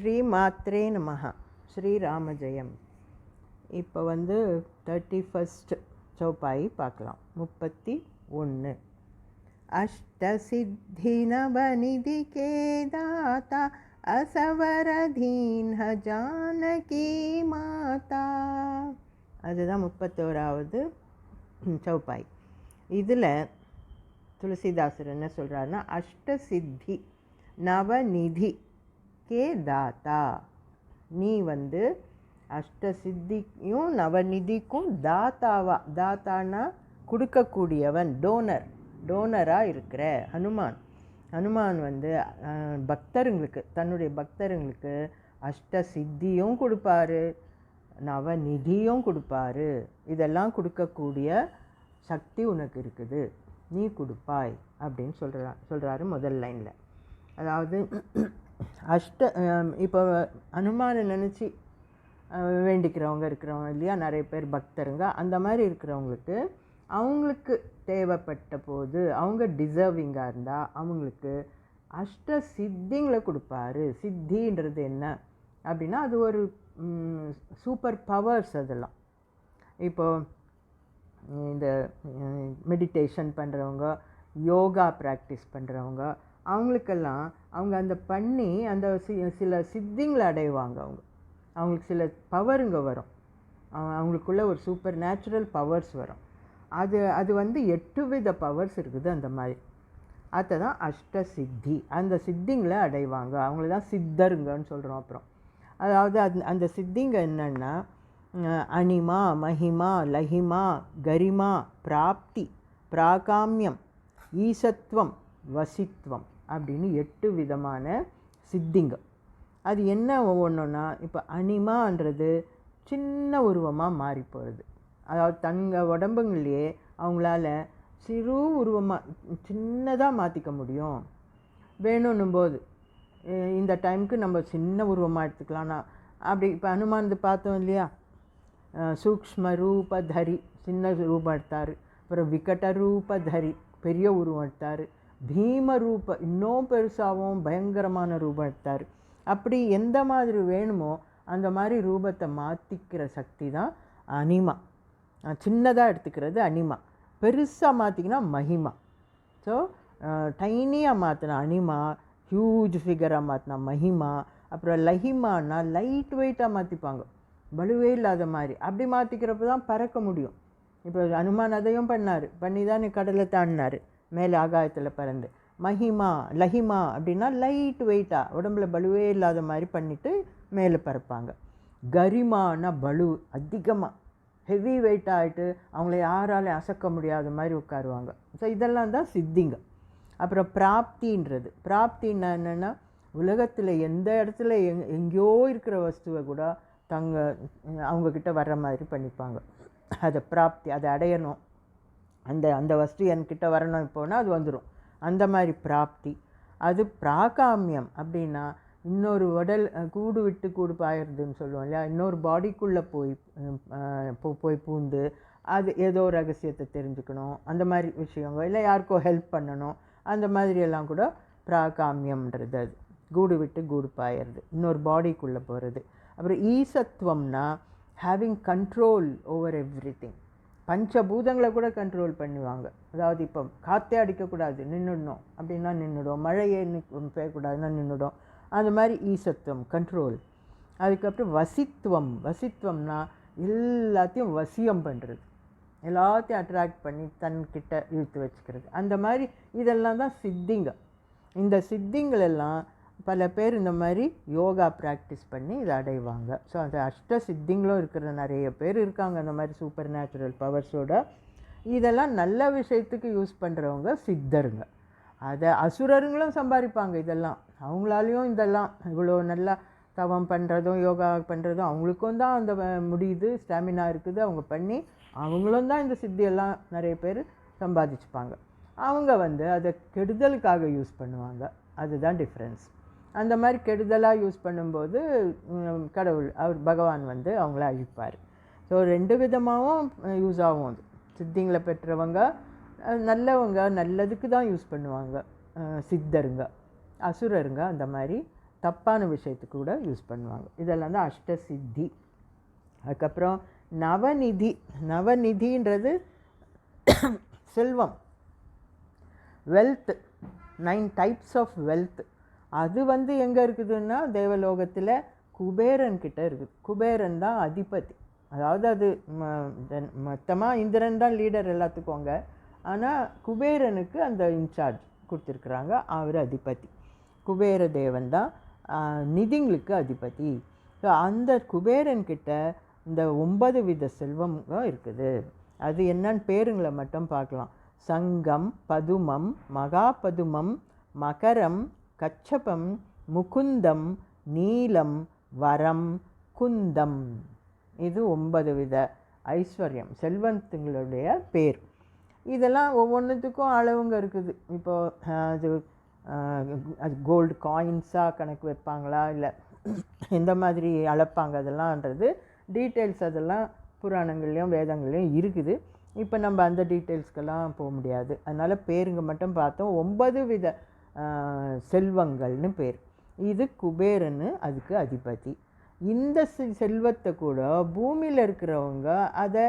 ஸ்ரீ மாத்ரே நமஹ. ஸ்ரீ ராமஜெயம். இப்போ 31st சௌப்பாய் பார்க்கலாம். 31. அஷ்டசித்தி நவநிதி கேதாதா அசவரதீன் ஜானகி மாதா. அதுதான் 31வது சௌப்பாய். இதில் துளசிதாசர் என்ன சொல்கிறாருன்னா, அஷ்டசித்தி நவநிதி கே தாத்தா. நீ அஷ்டசித்தியும் நவநிதிக்கும் தாத்தாவா, தாத்தானா கொடுக்கக்கூடியவன், டோனராக இருக்கிற ஹனுமான் பக்தருங்களுக்கு, தன்னுடைய பக்தருங்களுக்கு அஷ்டசித்தியும் கொடுப்பாரு, நவநிதியும் கொடுப்பாரு. இதெல்லாம் கொடுக்கக்கூடிய சக்தி உனக்கு இருக்குது, நீ கொடுப்பாய் அப்படின்னு சொல்கிறாரு முதல் லைனில். அதாவது இப்போ ஹனுமானை நினச்சி வேண்டிக்கிறவங்க இருக்கிறவங்க இல்லையா, நிறைய பேர் பக்தருங்க. அந்த மாதிரி இருக்கிறவங்களுக்கு அவங்களுக்கு தேவைப்பட்ட போது, அவங்க டிசர்விங்காக இருந்தால் அவங்களுக்கு அஷ்ட சித்திங்களை கொடுப்பாரு. சித்தின்றது என்ன அப்படின்னா, அது ஒரு சூப்பர் பவர்ஸ். அதெல்லாம் இப்போது இந்த மெடிடேஷன் பண்ணுறவங்க, யோகா ப்ராக்டிஸ் பண்ணுறவங்க, அவங்களுக்கெல்லாம் அவங்க அந்த பண்ணி அந்த சில சித்திங்களை அடைவாங்க. அவங்களுக்கு சில பவருங்க வரும், அவங்களுக்குள்ள ஒரு சூப்பர் நேச்சுரல் பவர்ஸ் வரும். அது 8 வித பவர்ஸ் இருக்குது. அந்த மாதிரி அதை தான் அஷ்ட சித்தி, அந்த சித்திங்களை அடைவாங்க. அவங்கள தான் சித்தருங்கன்னு சொல்கிறோம். அப்புறம் அதாவது அந்த சித்திங்க என்னென்னா, அனிமா, மஹிமா, லஹிமா, கரிமா, பிராப்தி, பிராகாமியம், ஈசத்துவம், வசித்துவம் அப்படின்னு 8 விதமான சித்திங்க. அது என்ன ஒவ்வொன்றுன்னா, இப்போ அனிமான்றது சின்ன உருவமாக மாறி போகிறது. அதாவது தங்கள் உடம்புங்களையே அவங்களால சிறு உருவமாக சின்னதாக மாற்றிக்க முடியும். வேணும்னும் போது இந்த டைமுக்கு நம்ம சின்ன உருவமாக எடுத்துக்கலாம்னா அப்படி. இப்போ ஹனுமான் பார்த்தோம் இல்லையா, சூக்ஷ்ம ரூபதரி சின்ன ரூபம் எடுத்தார். அப்புறம் விகட ரூபதரி பெரிய உருவம் எடுத்தார். பீம ரூப இன்னும் பெருசாகவும் பயங்கரமான ரூபம் எடுத்தார். அப்படி எந்த மாதிரி வேணுமோ அந்த மாதிரி ரூபத்தை மாற்றிக்கிற சக்தி தான் அனிமா. சின்னதாக எடுத்துக்கிறது அனிமா, பெருசாக மாற்றிக்கினா மஹிமா. ஸோ டைனியாக மாற்றினா அனிமா, ஹியூஜ் ஃபிகராக மாற்றினா மஹிமா. அப்புறம் லஹிமானா லைட் வெயிட்டாக மாற்றிப்பாங்க, பலுவே இல்லாத மாதிரி. அப்படி மாற்றிக்கிறப்ப தான் பறக்க முடியும். இப்போ ஹனுமான் அதையும் பண்ணி தான் கடலை தாண்டினார், மேலே ஆகாயத்தில் பறந்து. மஹிமா, லஹிமா அப்படின்னா லைட் வெயிட்டாக, உடம்புல பலுவே இல்லாத மாதிரி பண்ணிவிட்டு மேலே பறப்பாங்க. கரிமானா பலு அதிகமாக ஹெவி வெயிட் ஆகிட்டு அவங்கள யாராலையும் அசைக்க முடியாத மாதிரி உட்காருவாங்க. ஸோ இதெல்லாம் தான் சித்திங்க. அப்புறம் பிராப்தின்னா என்னென்னா, உலகத்தில் எந்த இடத்துல எங்கேயோ இருக்கிற வஸ்துவை கூட அவங்கக்கிட்ட வர்ற மாதிரி பண்ணிப்பாங்க. அதை பிராப்தி, அதை அடையணும், அந்த வஸ்து என்கிட்ட வரணும் இப்போனா அது வந்துடும். அந்த மாதிரி பிராப்தி. அது பிராகாமியம் அப்படின்னா இன்னொரு உடல் கூடு விட்டு கூடு பாயிறதுன்னு சொல்லுவோம் இல்லையா, இன்னொரு பாடிக்குள்ளே போய் பூந்து அது ஏதோ ரகசியத்தை தெரிஞ்சுக்கணும், அந்த மாதிரி விஷயங்கள், இல்லை யாருக்கோ ஹெல்ப் பண்ணணும், அந்த மாதிரியெல்லாம் கூட பிராகாமியம்ன்றது. அது கூடு விட்டு கூடு பாயிறது, இன்னொரு பாடிக்குள்ளே போகிறது. அப்புறம் ஈசத்துவம்னா having control over everything. பஞ்சபூதங்களை கூட கண்ட்ரோல் பண்ணுவாங்க. அதாவது இப்போ காற்றே அடிக்கக்கூடாது, நின்றுடணும் அப்படின்னா நின்றுடும், மழையே பெய்யக்கூடாதுன்னா நின்றுடும். அந்த மாதிரி ஈசத்துவம், கண்ட்ரோல். அதுக்கப்புறம் வசித்துவம்னா எல்லாத்தையும் வசியம் பண்ணுறது, எல்லாத்தையும் அட்ராக்ட் பண்ணி தன்கிட்ட இழுத்து வச்சுக்கிறது. அந்த மாதிரி இதெல்லாம் தான் சித்திங்க. இந்த சித்திங்களெல்லாம் பல பேர் இந்த மாதிரி யோகா ப்ராக்டிஸ் பண்ணி இதை அடைவாங்க. ஸோ அந்த அஷ்ட சித்திங்களும் இருக்கிற நிறைய பேர் இருக்காங்க அந்த மாதிரி சூப்பர் நேச்சுரல் பவர்ஸோட. இதெல்லாம் நல்ல விஷயத்துக்கு யூஸ் பண்ணுறவங்க சித்தருங்க. அதை அசுரருங்களும் சம்பாதிப்பாங்க. இதெல்லாம் அவங்களாலையும் இதெல்லாம் இவ்வளோ நல்லா தவம் பண்ணுறதும் யோகா பண்ணுறதும் அவங்களுக்கும் தான் அந்த முடியுது, ஸ்டாமினா இருக்குது, அவங்க பண்ணி அவங்களும் தான் இந்த சித்தியெல்லாம் நிறைய பேர் சம்பாதிச்சுப்பாங்க. அவங்க அதை கெடுதலுக்காக யூஸ் பண்ணுவாங்க. அதுதான் டிஃப்ரென்ஸ். அந்த மாதிரி கெடுதலாக யூஸ் பண்ணும்போது கடவுள் பகவான் அவங்கள அழிப்பார். ஸோ 2 விதமாகவும் யூஸ் ஆகும். அது சித்திங்களை பெற்றவங்க நல்லவங்க, நல்லதுக்கு தான் யூஸ் பண்ணுவாங்க சித்தருங்க. அசுரருங்க அந்த மாதிரி தப்பான விஷயத்துக்கு கூட யூஸ் பண்ணுவாங்க. இதெல்லாம் தான் அஷ்டசித்தி. அதுக்கப்புறம் நவநிதி. நவநிதின்றது செல்வம், வெல்த், 9 டைப்ஸ் ஆஃப் வெல்த். அது எங்கே இருக்குதுன்னா தேவலோகத்தில் குபேரன்கிட்ட இருக்குது. குபேரன் தான் அதிபதி. அதாவது அது மொத்தமாக இந்திரன் தான் லீடர் எல்லாத்துக்கும் அங்கே. ஆனால் குபேரனுக்கு அந்த இன்சார்ஜ் கொடுத்துருக்குறாங்க, அவர் அதிபதி. குபேர தேவன் தான் நிதிங்களுக்கு அதிபதி. ஸோ அந்த குபேரன்கிட்ட இந்த 9 வித செல்வம் இருக்குது. அது என்னன்னு பேருங்களை மட்டும் பார்க்கலாம். சங்கம், பதுமம், மகாபதுமம், மகரம், கச்சபம், முகுந்தம், நீலம், வரம், குந்தம். இது 9 வித ஐஸ்வர்யம், செல்வத்துங்களுடைய பேர். இதெல்லாம் ஒவ்வொன்றுத்துக்கும் அளவுங்க இருக்குது. இப்போது அது கோல்டு காயின்ஸாக கணக்கு வைப்பாங்களா, இல்லை எந்த மாதிரி அளப்பாங்க, அதெல்லாம்ன்றது டீட்டெயில்ஸ் அதெல்லாம் புராணங்கள்லேயும் வேதங்கள்லேயும் இருக்குது. இப்போ நம்ம அந்த டீட்டெயில்ஸ்க்கெல்லாம் போக முடியாது. அதனால் பேருங்க மட்டும் பார்த்தோம். 9 வித செல்வங்கள்னு பேர். இது குபேரன்னு அதுக்கு அதிபதி. இந்த செல்வத்தை கூட பூமியில் இருக்கிறவங்க அதை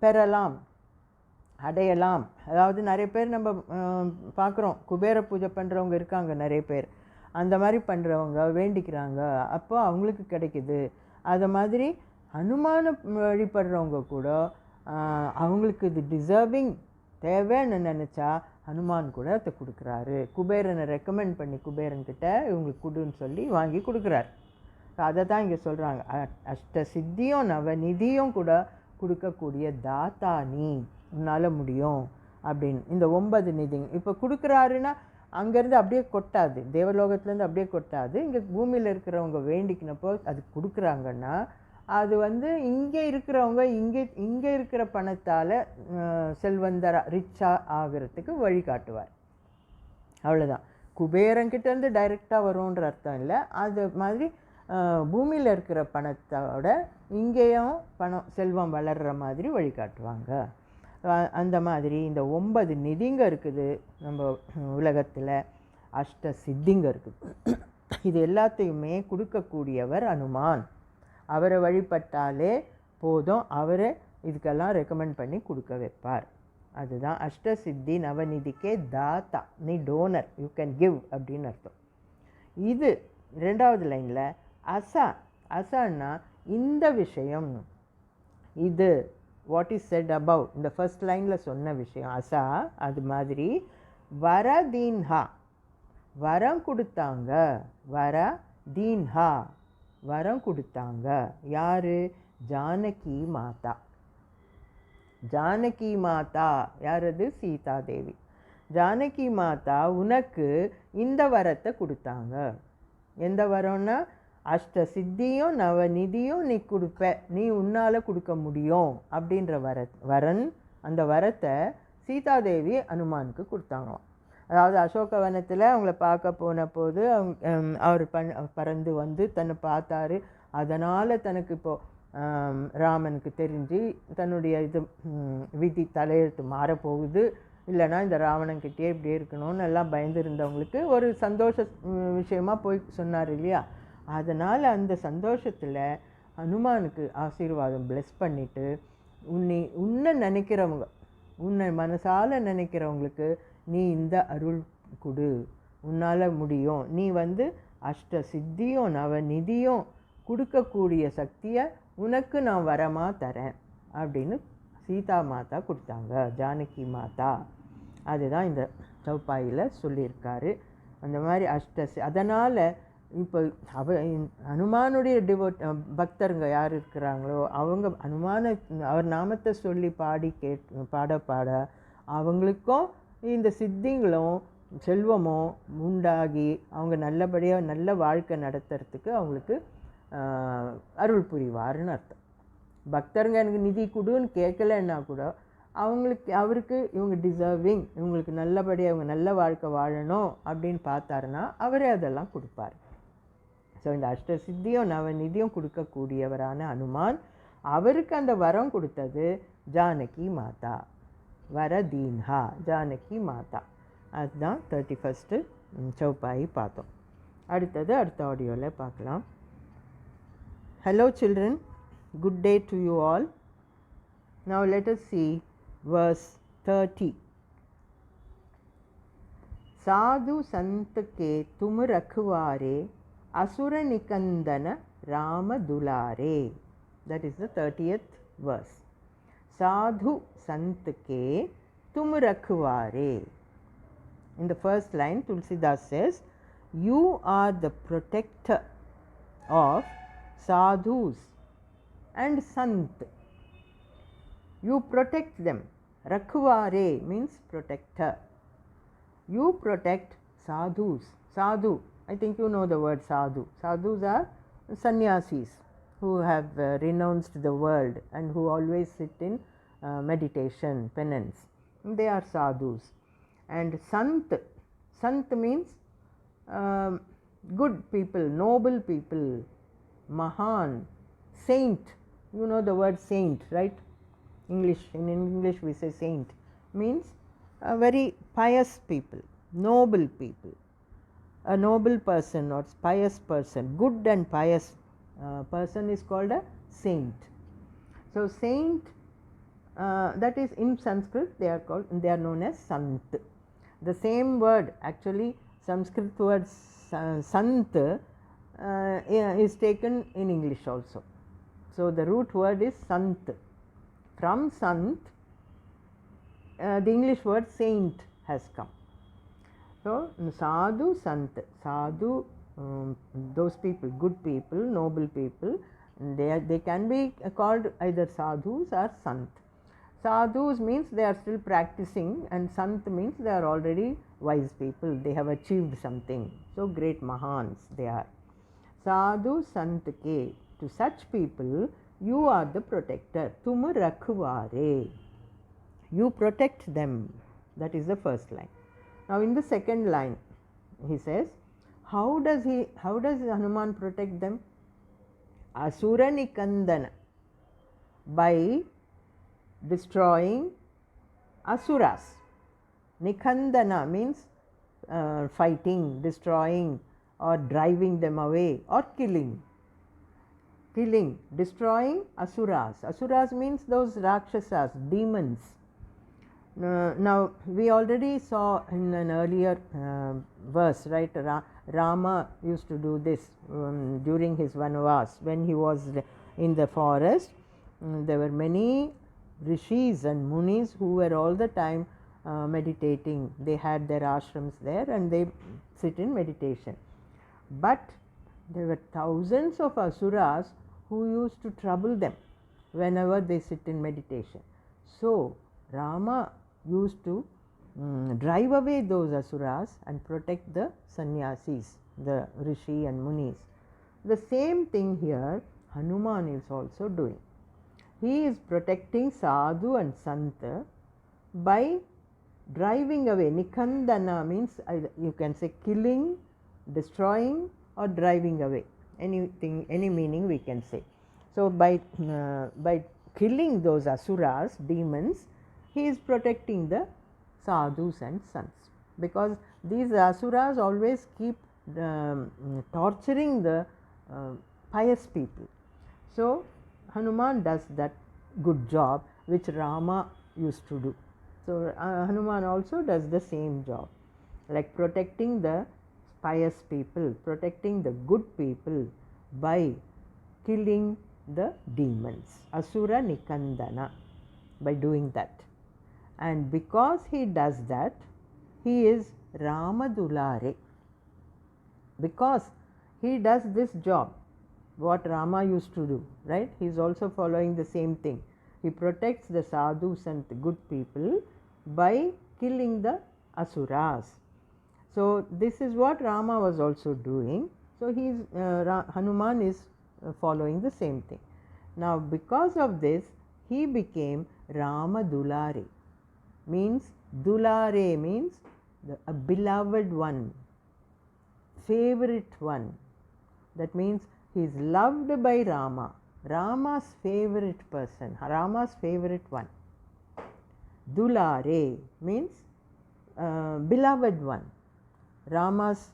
பெறலாம், அடையலாம். அதாவது நிறைய பேர் நம்ம பார்க்குறோம், குபேர பூஜை பண்ணுறவங்க இருக்காங்க நிறைய பேர். அந்த மாதிரி பண்ணுறவங்க வேண்டிக்கிறாங்க, அப்போ அவங்களுக்கு கிடைக்குது. அதை மாதிரி ஹனுமான வழிபடுறவங்க கூட அவங்களுக்கு இது டிசர்விங் தேவைன்னு நினச்சா ஹனுமான் கூட அதை கொடுக்குறாரு. குபேரனை ரெக்கமெண்ட் பண்ணி குபேரன்கிட்ட இவங்களுக்கு கொடுன்னு சொல்லி வாங்கி கொடுக்குறாரு. அதை தான் இங்கே சொல்கிறாங்க. அஷ்ட சித்தியும் நவநிதியும் கூட கொடுக்கக்கூடிய தாத்தா நீ, உன்னால் முடியும் அப்படின்னு. இந்த 9 நிதி இப்போ கொடுக்குறாருன்னா அங்கேருந்து அப்படியே கொட்டாது, தேவலோகத்துலேருந்து அப்படியே கொட்டாது. இங்கே பூமியில் இருக்கிறவங்க வேண்டிக்கினப்போ அது கொடுக்குறாங்கன்னா அது இங்கே இருக்கிறவங்க இங்கே இருக்கிற பணத்தால் செல்வந்தரா ரிச்சாக ஆகிறதுக்கு வழிகாட்டுவார். அவ்வளோதான். குபேரங்கிட்டேருந்து டைரெக்டாக வரும்ன்ற அர்த்தம் இல்லை. அது மாதிரி பூமியில் இருக்கிற பணத்தோட இங்கேயும் பணம் செல்வம் வளர்கிற மாதிரி வழிகாட்டுவாங்க. அந்த மாதிரி இந்த 9 நிதிங்க இருக்குது நம்ம உலகத்தில். அஷ்ட சித்திங்க இருக்குது. இது எல்லாத்தையுமே கொடுக்கக்கூடியவர் ஹனுமான். அவரை வழிபட்டாலே போதும், அவரை இதுக்கெல்லாம் ரெக்கமெண்ட் பண்ணி கொடுக்க வைப்பார். அதுதான் அஷ்ட சித்தி நவநிதிக்கே தாத்தா, நீ டோனர், யூ கேன் கிவ் அப்படின்னு அர்த்தம். இது 2வது லைனில் அசா. அசான்னா இந்த விஷயம், இது வாட் இஸ் செட் அபவ், இந்த ஃபர்ஸ்ட் லைனில் சொன்ன விஷயம் அசா. அது மாதிரி வரதீன்ஹா, வரம் கொடுத்தாங்க. வரதீன்ஹா, வரம் கொடுத்தாங்க. யார்? ஜானகி மாதா. ஜானகி மாதா யார்? அது சீதா தேவி. ஜானகி மாதா உனக்கு இந்த வரத்தை கொடுத்தாங்க. எந்த வரம்னா அஷ்ட சித்தியும் நவநிதியும் நீ கொடுப்ப, நீ உன்னால் கொடுக்க முடியும் அப்படின்ற வரன். அந்த வரத்தை சீதாதேவி ஹனுமானுக்கு கொடுத்தாங்களாம். அதாவது அசோகவனத்தில் அவங்கள பார்க்க போன போது அவர் பறந்து தன்னை பார்த்தாரு. அதனால் தனக்கு இப்போது ராமனுக்கு தெரிஞ்சு தன்னுடைய இது விதி தலையெழுத்து மாறப்போகுது, இல்லைனா இந்த ராவணன்கிட்டே இப்படியே இருக்கணும்னு எல்லாம் பயந்து இருந்தவங்களுக்கு ஒரு சந்தோஷ விஷயமாக போய் சொன்னார் இல்லையா. அதனால் அந்த சந்தோஷத்தில் ஹனுமானுக்கு ஆசீர்வாதம் பிளெஸ் பண்ணிவிட்டு, உன்னை நினைக்கிறவங்க, உன்னை மனசால் நினைக்கிறவங்களுக்கு நீ இந்த அருள் கொடு, உன்னால் முடியும், நீ அஷ்ட சித்தியும் நவநிதியும் கொடுக்கக்கூடிய சக்தியை உனக்கு நான் வரமாக தரேன் அப்படின்னு சீதா மாதா கொடுத்தாங்க, ஜானகி மாதா. அதுதான் இந்த சௌப்பாயில் சொல்லியிருக்காரு. அந்த மாதிரி அதனால் இப்போ ஹனுமானுடைய பக்தருங்க யார் இருக்கிறாங்களோ அவங்க அவர் நாமத்தை சொல்லி பாட அவங்களுக்கும் இந்த சித்திங்களும் செல்வமும் உண்டாகி அவங்க நல்லபடியாக நல்ல வாழ்க்கை நடத்துறதுக்கு அவங்களுக்கு அருள் புரிவார்னு அர்த்தம். பக்தருங்க எனக்கு நிதி கொடுன்னு கேட்கலன்னா கூட அவருக்கு இவங்க டிசர்விங், இவங்களுக்கு நல்லபடியாக இவங்க நல்ல வாழ்க்கை வாழணும் அப்படின்னு பார்த்தாருன்னா அவரே அதெல்லாம் கொடுப்பார். ஸோ இந்த அஷ்ட சித்தியும் நவநிதியும் கொடுக்கக்கூடியவரான ஹனுமான், அவருக்கு அந்த வரம் கொடுத்தது ஜானகி மாதா. வரதீன்ஹா, ஜானகி மாதா. அதுதான் 31st சௌப்பாயி பார்த்தோம். அடுத்தது அடுத்த ஆடியோவில் பார்க்கலாம். Hello children, good day to you all. Now let us see verse 30. साधु संत के तुम रखवारे असुर निकंदन राम दुलारे. That is the 30th verse. साधु संत के तुम रखवारे. In the first line, Tulsidas says, you are the protector of sadhus and sant. You protect them. Rakhware means protector. You protect sadhus. Sadhu, I think you know the word sadhu. Sadhus are sannyasis who have renounced the world and who always sit in meditation, penance. They are sadhus. And sant, sant means good people, noble people, mahan, saint. You know the word saint, right? English, in English we say saint, means very pious people, noble people. A noble person or pious person, good and pious person is called a saint. So saint, that is in Sanskrit they are known as sant. The same word, actually Sanskrit word sant is taken in English also. So the root word is sant. From sant the English word saint has come. So sadhu, sant, sadhu, those people, good people, noble people, they can be called either sadhus or sant. Sadhus means they are still practicing, and sant means they are already wise people, they have achieved something. So great mahans they are. Sadhu sant ke, to such people you are the protector. Tum rakhware, you protect them. That is the first line. Now in the second line he says, how does Hanuman protect them? Asura nikandana, by destroying asuras. Nikandana means fighting, destroying, or driving them away, or killing. Killing, destroying asuras. Asuras means those rakshasas, demons. Now we already saw in an earlier verse, right? Rama used to do this during his Vanavas. When he was in the forest, there were many rishis and munis who were all the time meditating. They had their ashrams there and they sit in meditation. But there were thousands of asuras who used to trouble them whenever they sit in meditation. So Rama used to drive away those asuras and protect the sannyasis, the rishi and munis. The same thing here Hanuman is also doing. He is protecting sadhu and santa by driving away. Nikandana means you can say killing, destroying, or driving away. Anything, any meaning we can say. So by killing those asuras, demons, he is protecting the sadhus and sants, because these asuras always keep torturing the pious people. So Hanuman does that good job which Rama used to do. So Hanuman also does the same job, like protecting the pious people, protecting the good people by killing the demons, asura nikandana, by doing that. And because he does that, he is Ramadulare. Because he does this job, what Rama used to do, right? He is also following the same thing. He protects the sadhus and the good people by killing the asuras. So this is what Rama was also doing. So he is Hanuman is following the same thing. Now because of this, he became Ramadulare. Means Dulare means a beloved one, favorite one. That means he is loved by Rama, Rama's favorite person, Rama's favorite one. Dulare means beloved one, Rama's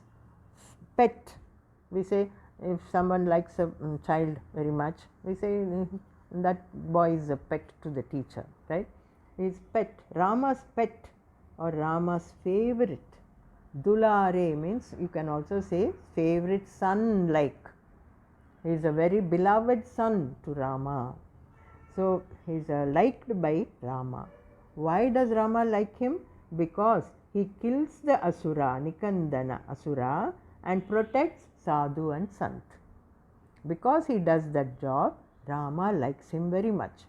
pet, We say if someone likes a child very much, we say that boy is a pet to the teacher, right? His pet, Rama's pet or Rama's favorite. Dulare means you can also say favorite son like. He is a very beloved son to Rama. So he is liked by Rama. Why does Rama like him? Because he kills the Asura, Nikandana Asura, and protects Sadhu and Sant. Because he does that job, Rama likes him very much.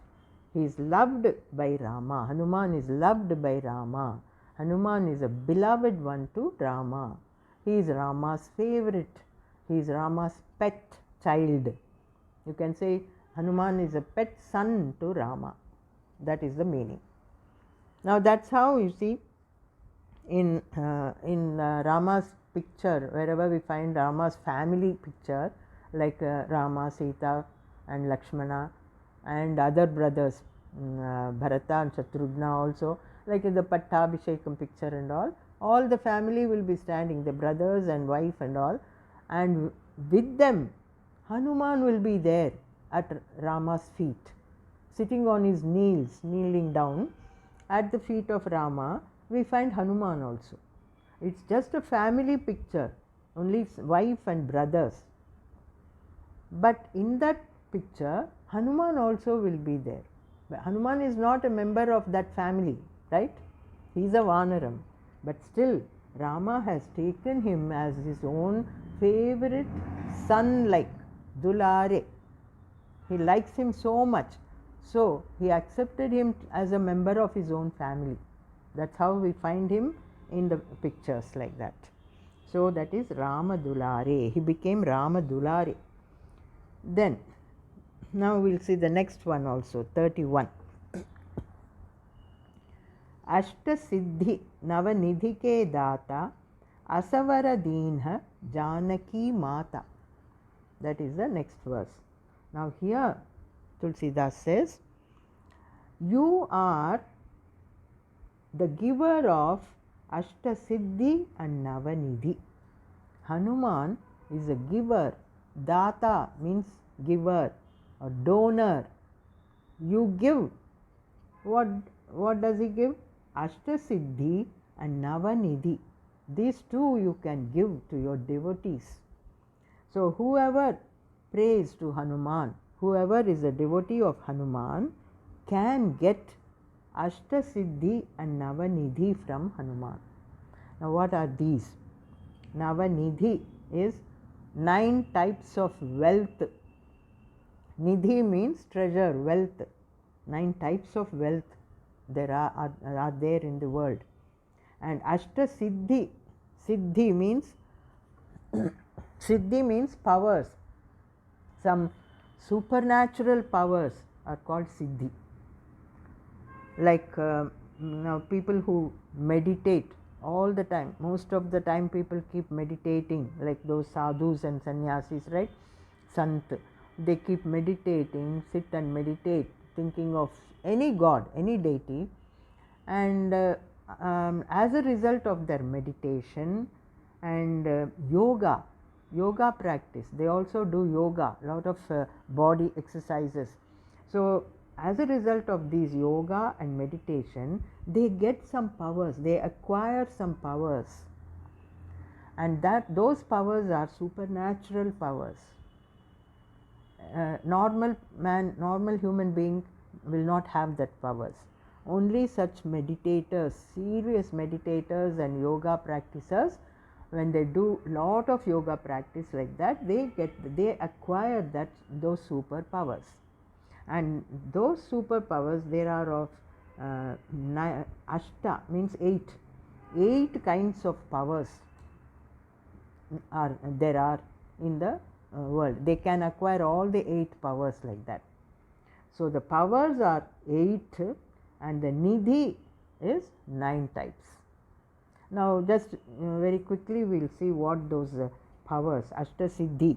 He is loved by Rama. Hanuman is loved by Rama. Hanuman is a beloved one to Rama. He is Rama's favorite. He is Rama's pet child. You can say Hanuman is a pet son to Rama. That is the meaning. Now that's how you see in Rama's picture, wherever we find Rama's family picture, like Rama, Sita and Lakshmana and other brothers, Bharata and Shatrughna also, like in the Pattabhishekam picture and all the family will be standing, the brothers and wife and all, and with them Hanuman will be there at Rama's feet, sitting on his knees, kneeling down at the feet of Rama. We find Hanuman also. It's just a family picture, only wife and brothers. But in that picture, Hanuman also will be there. But Hanuman is not a member of that family, right? He is a Vanaram. But still, Rama has taken him as his own favorite son like, Dulare. He likes him so much. So, he accepted him as a member of his own family. That's how we find him in the pictures like that. So, that is Rama Dulare. He became Rama Dulare. Then, now we will see the next one also, 31. Ashta Siddhi Navanidhi ke Data Asavara Deenha Janaki Mata. That is the next verse. Now here Tulsidas says, you are the giver of Ashta Siddhi and Navanidhi. Hanuman is a giver. Data means giver or donor. You give. What does he give? Ashta Siddhi and Navanidhi. These two you can give to your devotees. So whoever prays to Hanuman, whoever is a devotee of Hanuman, can get Ashta Siddhi and Navanidhi from Hanuman. Now what are these? Navanidhi is 9 types of wealth. Nidhi means treasure, wealth. 9 types of wealth there are there in the world. And Ashta Siddhi, Siddhi means Siddhi means powers. Some supernatural powers are called Siddhi. Like now people who meditate all the time, most of the time people keep meditating, like those sadhus and sannyasis, right? Sant, they keep meditating, sit and meditate, thinking of any god, any deity, and as a result of their meditation and yoga practice, they also do yoga, lot of body exercises. So as a result of these yoga and meditation, they get some powers, they acquire some powers, and those powers are supernatural powers. Normal human being will not have that powers. Only such meditators, serious meditators and yoga practitioners, when they do lot of yoga practice like that, they acquire those superpowers. And those superpowers, there are of Ashta means 8. 8 kinds of powers there are in the world. They can acquire all the 8 powers like that. So the powers are 8 and the Nidhi is 9 types. Now just very quickly we will see what those powers, Ashta Siddhi.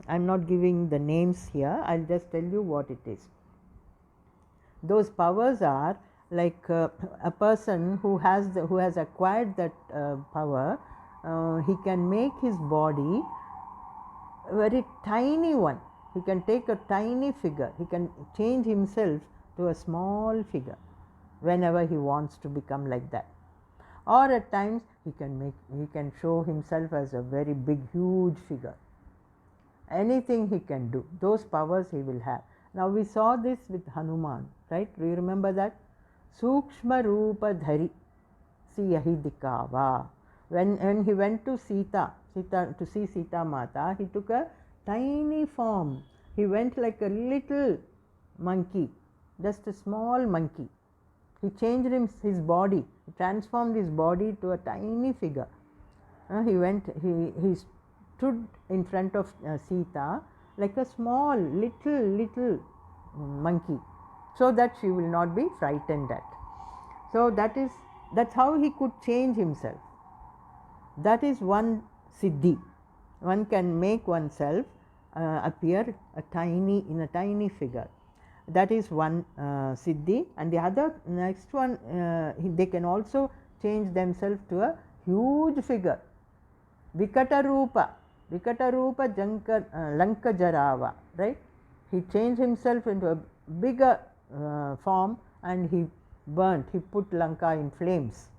I am not giving the names here, I will just tell you what it is. Those powers are like a person who has acquired that power, he can make his body very tiny one. He can take a tiny figure. He can change himself to a small figure whenever he wants to become like that. Or at times he can show himself as a very big, huge figure. Anything he can do, those powers he will have. Now we saw this with Hanuman, right? Do you remember that? Sukshma Rupa Dhari Siyahi Dikava. When he went to Sita to see Sita Mata, he took a tiny form. He went like a little monkey, just a small monkey. He changed his body, he transformed his body to a tiny figure. He stood in front of Sita like a small little monkey, so that she will not be frightened at. So that's how he could change himself. That is one siddhi. One can make oneself appear in a tiny figure. That is one siddhi. And the next one, they can also change themselves to a huge figure. Vikata Rupa Lanka Jarava, right? He changed himself into a bigger form and he put Lanka in flames.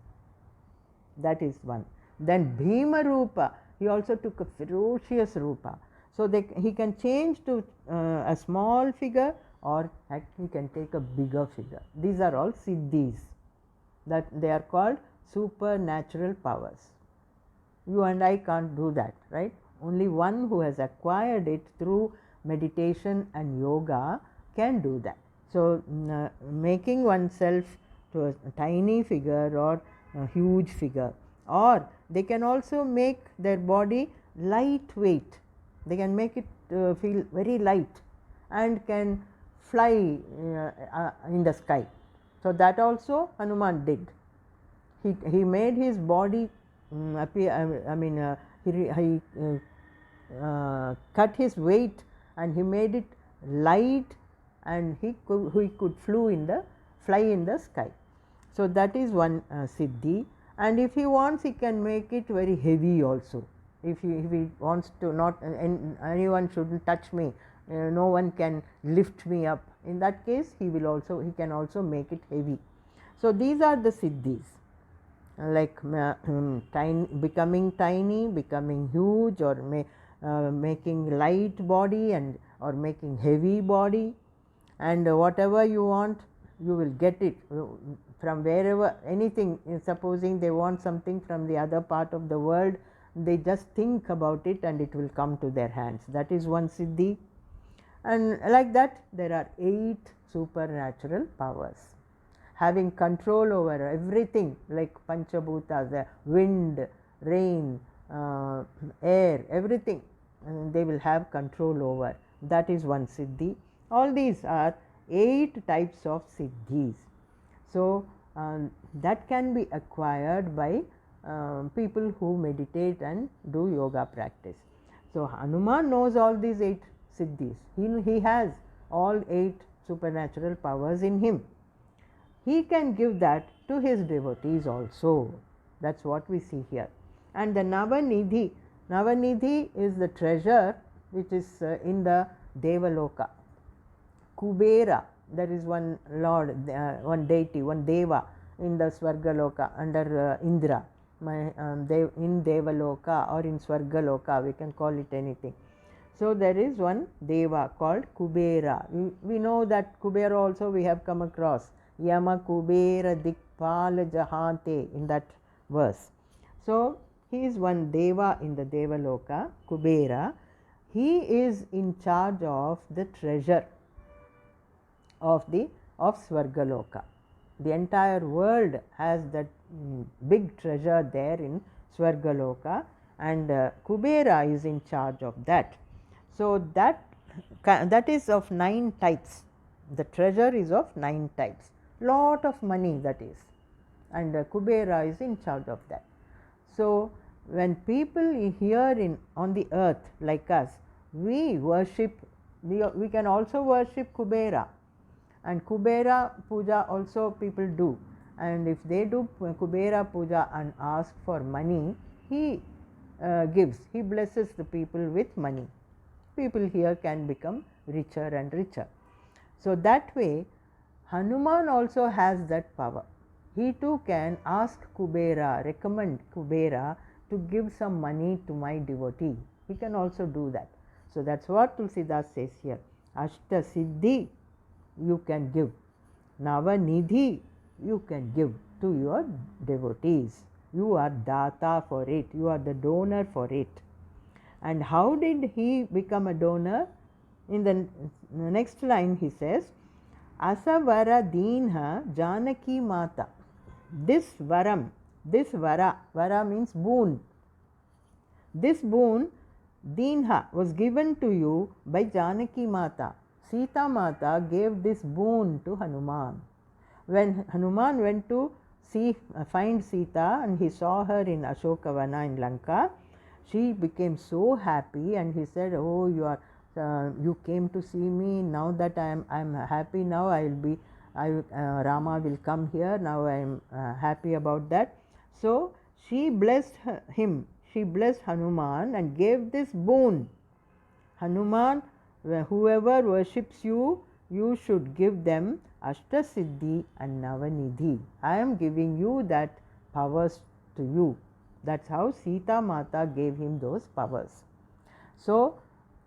That is one. Then Bhima Rupa, he also took a ferocious Rupa. So he can change to a small figure, or he can take a bigger figure. These are all siddhis. That they are called supernatural powers. You and I can't do that, right? Only one who has acquired it through meditation and yoga can do that. So making oneself to a tiny figure or a huge figure, or they can also make their body lightweight. They can make it feel very light and can fly in the sky. So that also Hanuman did. He made his body appear. He cut his weight and he made it light, and he could fly in the sky. So that is one siddhi. And if he wants, he can make it very heavy also. If he wants to, not anyone shouldn't touch me, no one can lift me up. In that case, he can also make it heavy. So these are the siddhis, like becoming tiny, becoming huge, or making light body or making heavy body, and whatever you want, you will get it from wherever. Anything, supposing they want something from the other part of the world, they just think about it and it will come to their hands. That is one siddhi. And like that, there are 8 supernatural powers, having control over everything, like Panchabhutas, the wind, rain, air, everything, and they will have control over. That is one siddhi. All these are 8 types of siddhis. So that can be acquired by people who meditate and do yoga practice. So Hanuman knows all these 8 siddhis. He has all 8 supernatural powers in him. He can give that to his devotees also. That's what we see here. And the Navanidhi is the treasure which is in the Devaloka. Kubera, there is one lord, one deity, one deva in the Swargaloka under Indra. In Devaloka or in Swargaloka, we can call it anything. So there is one deva called Kubera. We know that Kubera also we have come across. Yama Kubera Dikpala Jahante in that verse. So he is one deva in the Devaloka, Kubera. He is in charge of the treasure of Swargaloka. The entire world has that big treasure there in Swargaloka, and Kubera is in charge of that. So that is of 9 types. The treasure is of 9 types. Lot of money, that is, and Kubera is in charge of that. So when people here on the earth like us, we can also worship Kubera, and Kubera puja also people do. And if they do Kubera puja and ask for money, he gives, he blesses the people with money. people here can become richer and richer. So that way Hanuman also has that power. He too can ask Kubera, recommend Kubera to give some money to my devotee. He can also do that. So that's what Tulsidas says here. Ashta Siddhi you can give. Navanidhi you can give to your devotees. You are data for it. You are the donor for it. And how did he become a donor? In the next line he says, Asavara Deenha Janaki Mata. This varam, this vara means boon. This boon, Deenha, was given to you by Janaki Mata. Sita Mata gave this boon to Hanuman. When Hanuman went to find Sita and he saw her in Ashokavana in Lanka, she became so happy and he said, oh, you came to see me. Now that I am happy now, Rama will come here. Now I am happy about that. So she blessed him. She blessed Hanuman and gave this boon. Hanuman, whoever worships you, you should give them Ashtasiddhi and Navanidhi. I am giving you that powers to you. That's how Sita Mata gave him those powers. So,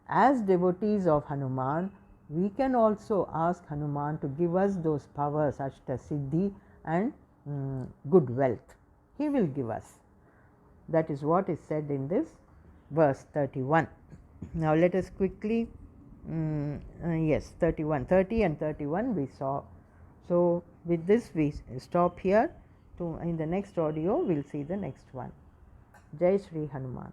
as devotees of Hanuman, we can also ask Hanuman to give us those powers, Ashtasiddhi and good wealth. He will give us. That is what is said in this verse 31. Now let us quickly, 31, 30 and 31 we saw. So with this we stop here. In the next audio we will see the next one. Jai Shri Hanuman.